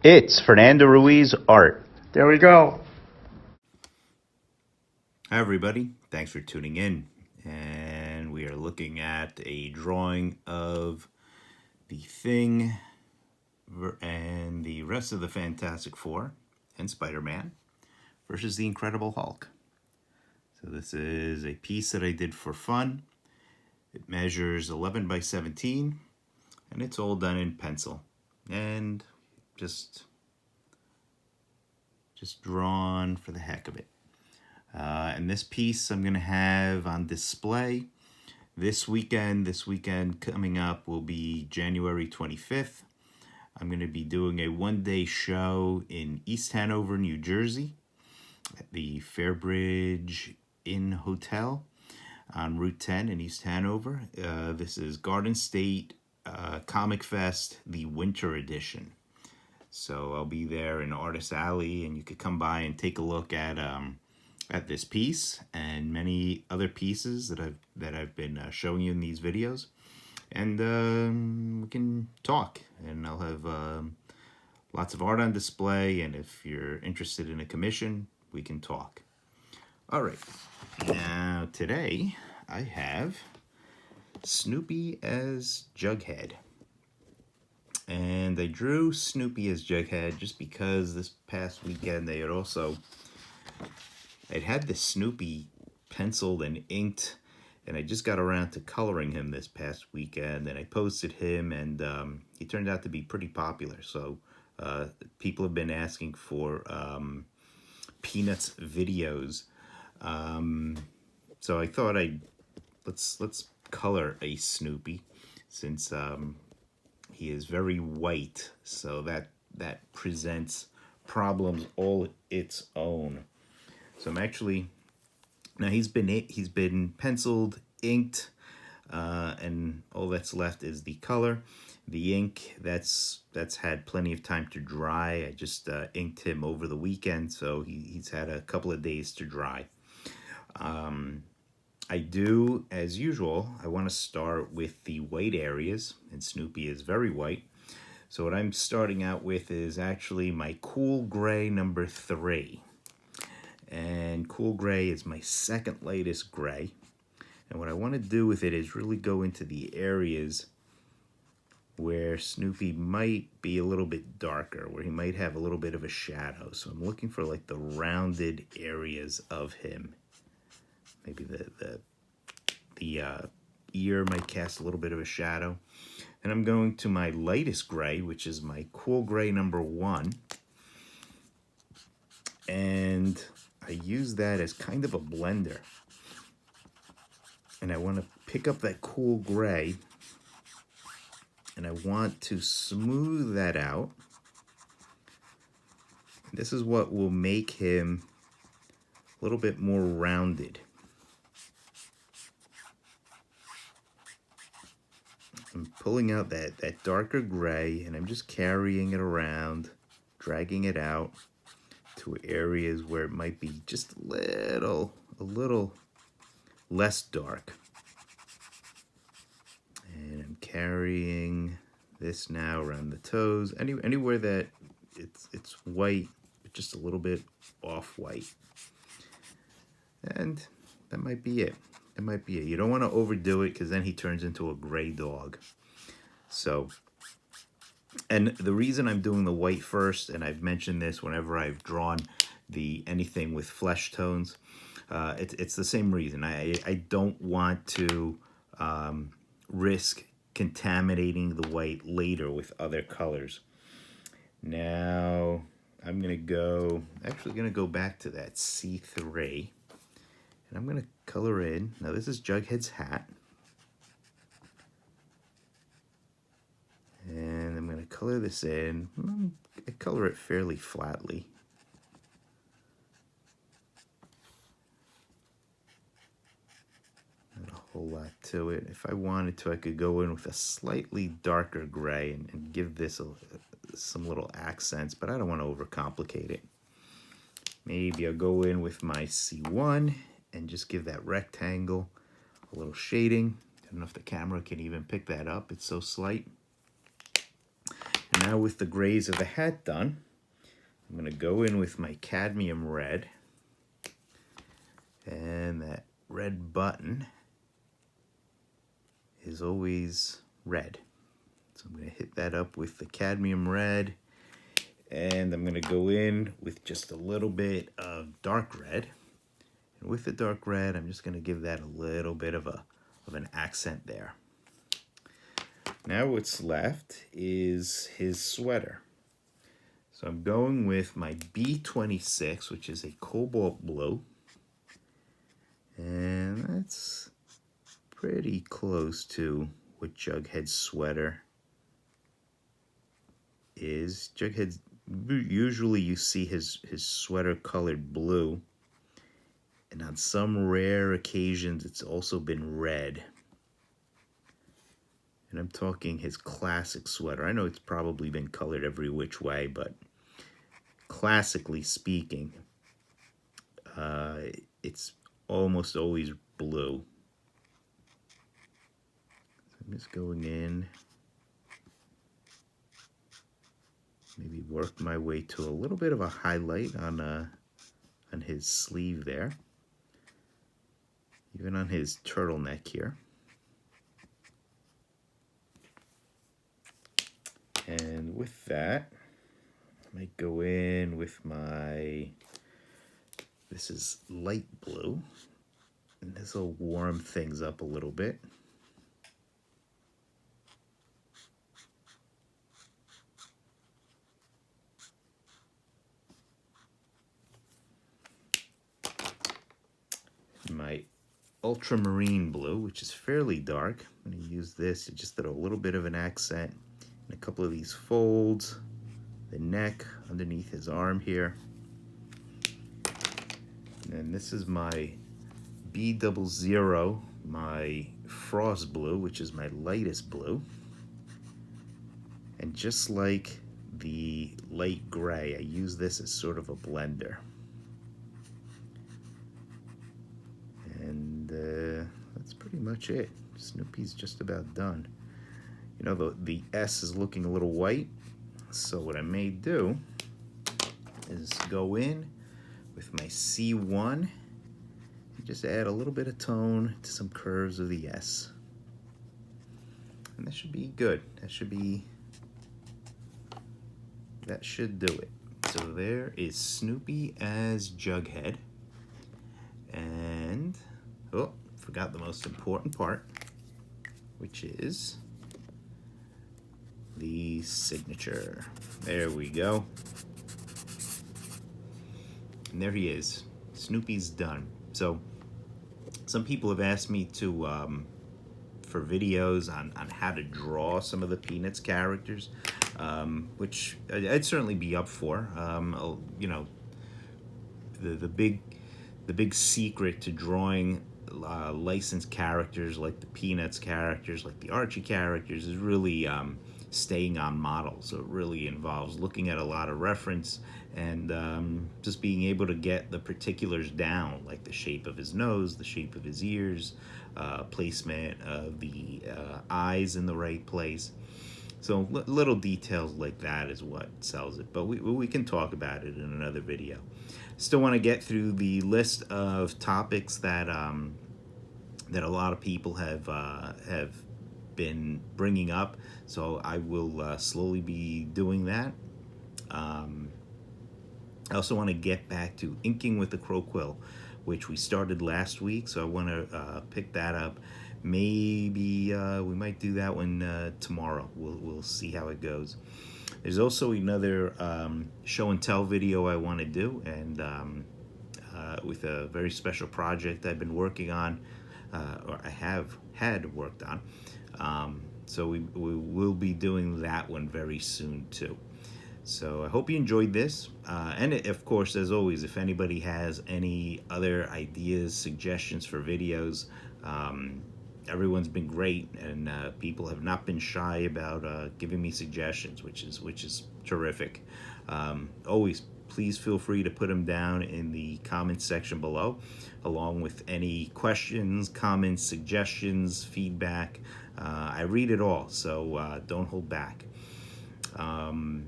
It's Fernando Ruiz art. There we go. Hi everybody, thanks for tuning in. And we are looking at a drawing of the Thing and the rest of the Fantastic Four and Spider-Man versus the Incredible Hulk. So this is a piece that I did for fun. It measures 11 by 17 and it's all done in pencil and just drawn for the heck of it. And this piece I'm going to have on display this weekend. This weekend coming up will be January 25th. I'm going to be doing a one-day show in East Hanover, New Jersey at the Fairbridge Inn Hotel on Route 10 in East Hanover. This is Garden State Comic Fest, the Winter Edition. So I'll be there in Artist Alley, and you could come by and take a look at this piece and many other pieces that I've been showing you in these videos, and we can talk. And I'll have lots of art on display. And if you're interested in a commission, we can talk. All right. Now today I have Snoopy as Jughead. And I drew Snoopy as Jughead just because this past weekend I'd had this Snoopy penciled and inked, and I just got around to coloring him this past weekend, and I posted him, and he turned out to be pretty popular. So people have been asking for Peanuts videos. So I thought let's color a Snoopy, since he is very white, so that presents problems all its own. So I'm actually, now he's been penciled, inked, and all that's left is the color. The ink, that's had plenty of time to dry. I just inked him over the weekend, so he's had a couple of days to dry. I do, as usual, I want to start with the white areas, and Snoopy is very white. So what I'm starting out with is actually my Cool Gray number 3. And Cool Gray is my second lightest gray. And what I want to do with it is really go into the areas where Snoopy might be a little bit darker, where he might have a little bit of a shadow. So I'm looking for like the rounded areas of him. Maybe the ear might cast a little bit of a shadow. And I'm going to my lightest gray, which is my Cool Gray number 1. And I use that as kind of a blender. And I want to pick up that Cool Gray, and I want to smooth that out. This is what will make him a little bit more rounded. I'm pulling out that darker gray, and I'm just carrying it around, dragging it out to areas where it might be just a little less dark. And I'm carrying this now around the toes, anywhere that it's white, but just a little bit off white. And that might be it. That might be it. You don't want to overdo it, because then he turns into a gray dog. So, and the reason I'm doing the white first, and I've mentioned this whenever I've drawn anything with flesh tones, it's the same reason. I don't want to risk contaminating the white later with other colors. Now I'm gonna go back to that C3, and I'm gonna color in. Now this is Jughead's hat, and I'm gonna color this in. I color it fairly flatly. Not a whole lot to it. If I wanted to, I could go in with a slightly darker gray and give this some little accents, but I don't want to overcomplicate it. Maybe I'll go in with my C1 and just give that rectangle a little shading. I don't know if the camera can even pick that up. It's so slight. Now with the grays of the hat done, I'm going to go in with my cadmium red. And that red button is always red. So I'm going to hit that up with the cadmium red. And I'm going to go in with just a little bit of dark red. And with the dark red, I'm just going to give that a little bit of an accent there. Now what's left is his sweater. So I'm going with my B26, which is a cobalt blue. And that's pretty close to what Jughead's sweater is. Jughead's, usually you see his sweater colored blue. And on some rare occasions, it's also been red. And I'm talking his classic sweater. I know it's probably been colored every which way, but classically speaking, it's almost always blue. So I'm just going in, maybe work my way to a little bit of a highlight on his sleeve there, even on his turtleneck here. And with that, I might go in with my, this is light blue, and this will warm things up a little bit. My ultramarine blue, which is fairly dark. I'm going to use this to just add a little bit of an accent in a couple of these folds, the neck, underneath his arm here. And this is my B00, my frost blue, which is my lightest blue. And just like the light gray, I use this as sort of a blender. And that's pretty much it. Snoopy's just about done. You know, the S is looking a little white, so what I may do is go in with my C1 and just add a little bit of tone to some curves of the S. And that should be good. That should do it. So there is Snoopy as Jughead. And, oh, forgot the most important part, which is the signature. There we go. And there he is. Snoopy's done. So some people have asked me to for videos on how to draw some of the Peanuts characters, which I'd certainly be up for. You know, the big secret to drawing licensed characters like the Peanuts characters, like the Archie characters, is really staying on model. So it really involves looking at a lot of reference and just being able to get the particulars down, like the shape of his nose, the shape of his ears, placement of the eyes in the right place. So little details like that is what sells it. But we can talk about it in another video. Still want to get through the list of topics that that a lot of people have been bringing up. So I will slowly be doing that. I also want to get back to inking with the Crow Quill, which we started last week. So I want to pick that up. Maybe we might do that one tomorrow. We'll see how it goes. There's also another show and tell video I want to do, and with a very special project I've been working on, or I had worked on. So we will be doing that one very soon too. So I hope you enjoyed this. And of course, as always, if anybody has any other ideas, suggestions for videos, everyone's been great, and people have not been shy about giving me suggestions, which is terrific. Always, please feel free to put them down in the comments section below, along with any questions, comments, suggestions, feedback. I read it all, so don't hold back. And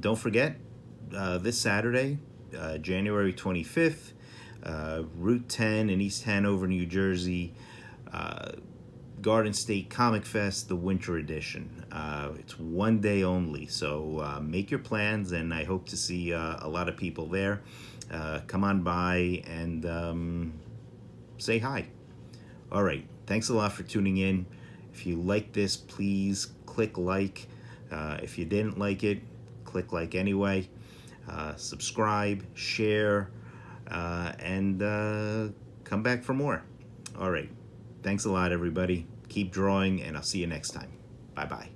don't forget, this Saturday, January 25th, Route 10 in East Hanover, New Jersey, Garden State Comic Fest, the Winter Edition. It's one day only, so make your plans, and I hope to see a lot of people there. Come on by and say hi. All right, thanks a lot for tuning in. If you like this, please click like. If you didn't like it, click like anyway. Subscribe, share, and come back for more. All right. Thanks a lot, everybody. Keep drawing, and I'll see you next time. Bye-bye.